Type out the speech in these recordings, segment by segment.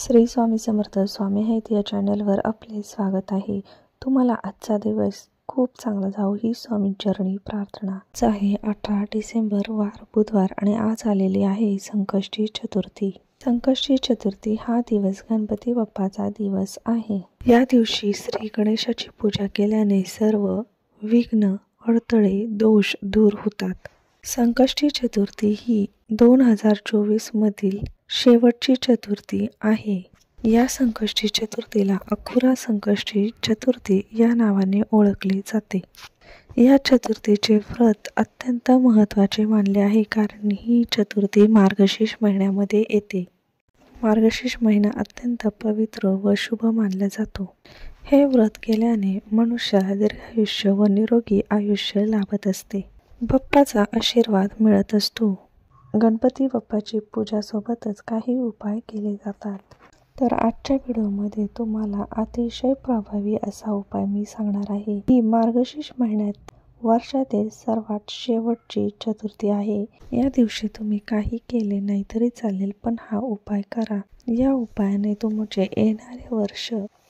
श्री स्वामी समर्थ स्वामी आहेत या चॅनलवर आपले स्वागत आहे। तुम्हाला आजचा दिवस खूप चांगला जाऊ ही स्वामी चरणी प्रार्थना आहे। 18 डिसेंबर वार बुधवार आणि आज आलेली आहे संकष्टी चतुर्थी। संकष्टी चतुर्थी हा दिवस गणपती बाप्पाचा दिवस आहे। या दिवशी श्री गणेशाची पूजा केल्याने सर्व विघ्न अडथळे दोष दूर होतात। संकष्टी चतुर्थी ही 2024 मधील शेवटची चतुर्थी आहे। या संकष्टी चतुर्थीला अखुरा संकष्टी चतुर्थी या नावाने ओळखले जाते। या चतुर्थीचे व्रत अत्यंत महत्त्वाचे मानले आहे, कारण ही चतुर्थी मार्गशीर्ष महिन्यामध्ये येते। मार्गशीर्ष महिना अत्यंत पवित्र व शुभ मानला जातो। हे व्रत केल्याने मनुष्याला दीर्घायुष्य व निरोगी आयुष्य लाभत असते। बाप्पाचा आशीर्वाद मिळत असतो। गणपती बाप्पाची पूजा सोबतच काही उपाय केले जातात। तर आजच्या व्हिडिओमध्ये तुम्हाला अतिशय प्रभावी असा उपाय मी सांगणार आहे। ही मार्गशीर्ष महिन्यात वर्षातील सर्वात शेवटची चतुर्थी आहे। या दिवशी तुम्ही काही केले नाही तरी चालेल, पण हा उपाय करा। या उपायाने तुमचे येणारे वर्ष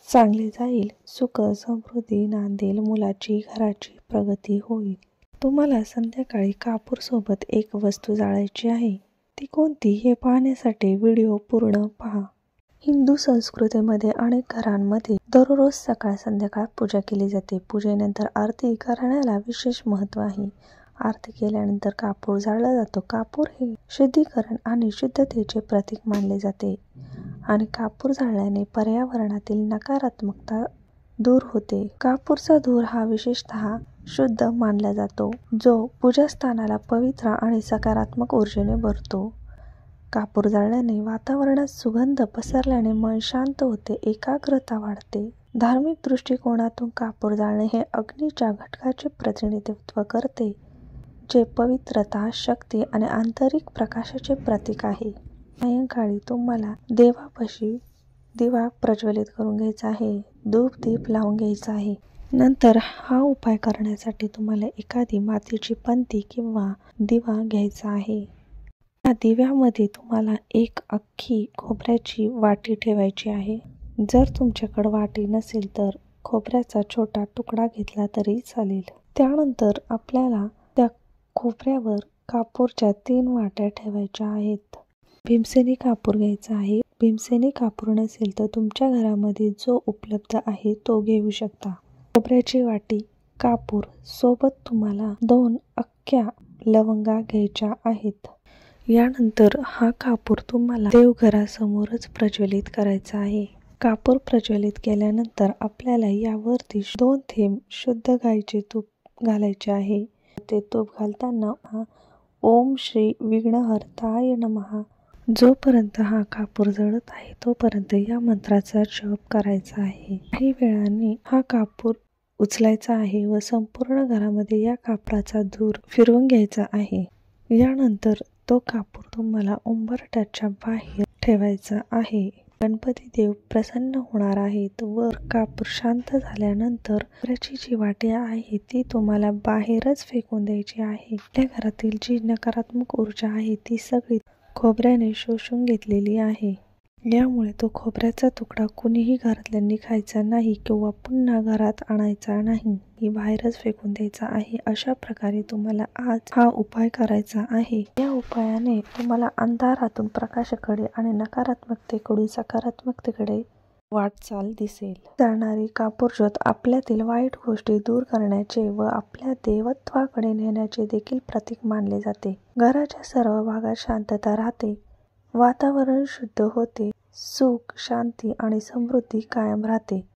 चांगले जाईल, सुख समृद्धी नांदेल, मुलाची घराची प्रगती होईल। तुम्हाला संध्याकाळी कापूर सोबत एक वस्तू जाळायची आहे। ती कोणती हे पाहण्यासाठी व्हिडिओ पूर्ण पहा। हिंदू संस्कृतीमध्ये अनेक घरांमध्ये दररोज सकाळ संध्याकाळ पूजा केली जाते। पूजेनंतर आरती करण्याला विशेष महत्त्व आहे। आरती केल्यानंतर कापूर जाळला जातो। कापूर हे शुद्धीकरण आणि शुद्धतेचे प्रतीक मानले जाते आणि कापूर जाळल्याने पर्यावरणातील नकारात्मकता दूर होते। कापूरचा धूर हा विशेषतः शुद्ध मानला जातो, जो पूजास्थानाला पवित्र आणि सकारात्मक ऊर्जेने भरतो। कापूर जाळल्याने वातावरणात सुगंध पसरल्याने मन शांत होते, एकाग्रता वाढते। धार्मिक दृष्टिकोनातून कापूर जाळणे हे अग्नीच्या घटकाचे प्रतिनिधित्व करते, जे पवित्रता, शक्ती आणि आंतरिक प्रकाशाचे प्रतीक आहे। सायंकाळी तुम्हाला देवापाशी दिवा प्रज्वलित करून घ्यायचा आहे, धूप दीप लावून घ्यायचा आहे। नंतर हा उपाय करण्यासाठी तुम्हाला एखादी मातीची पंती किंवा दिवा घ्यायचा आहे। या दिव्यामध्ये तुम्हाला एक अख्खी खोबऱ्याची वाटी ठेवायची आहे। जर तुमच्याकडे वाटी नसेल तर खोबऱ्याचा छोटा तुकडा घेतला तरी चालेल। त्यानंतर आपल्याला त्या खोबऱ्यावर कापूरच्या 3 वाट्या ठेवायच्या आहेत। भीमसेनी कापूर घ्यायचा आहे। भीमसेनी कापूर नसेल तर तुमच्या घरामध्ये जो उपलब्ध आहे तो घेऊ शकता। खोबऱ्याची वाटी, कापूर सोबत तुम्हाला 2 अख्ख्या लवंगा घ्यायच्या आहेत। यानंतर हा कापूर तुम्हाला देवघरासमोरच प्रज्वलित करायचा आहे। कापूर प्रज्वलित केल्यानंतर आपल्याला यावरती 2 थेंब शुद्ध गाईचे तूप घालायचे आहे। ते तूप घालताना ओम श्री विघ्नहर्ताय नमः जोपर्यंत हा कापूर जळत आहे तोपर्यंत या मंत्राचा जप करायचा आहे। काही वेळाने हा कापूर उचलायचा आहे व संपूर्ण घरामध्ये या कापराचा धूर फिरवून घ्यायचा आहे। यानंतर तो कापूर तुम्हाला उंबरठ्याच्या बाहेर ठेवायचा आहे। गणपती देव प्रसन्न होणार आहेत व कापूर शांत झाल्यानंतर खोबऱ्याची जी वाटी आहे ती तुम्हाला बाहेरच फेकून द्यायची आहे। आपल्या घरातील जी नकारात्मक ऊर्जा आहे ती सगळी खोबऱ्याने शोषून घेतलेली आहे। यामुळे तो खोबऱ्याचा तुकडा कुणीही घरातल्यांनी खायचा नाही किंवा पुन्हा घरात आणायचा नाही, ही बाहेरच फेकून द्यायचा आहे। अशा प्रकारे तुम्हाला आज हा उपाय करायचा आहे। या उपायाने तुम्हाला अंधारातून प्रकाशाकडे आणि नकारात्मकतेकडून सकारात्मकतेकडे वाटचाल दिसेल। जाणारी कापूर ज्योत आपल्यातील वाईट गोष्टी दूर करण्याचे व आपल्या देवत्वाकडे नेण्याचे देखील प्रतीक मानले जाते। घराच्या सर्व भागात शांतता राहते, वातावरण शुद्ध होते, सुख शांती आणि समृद्धी कायम राहते।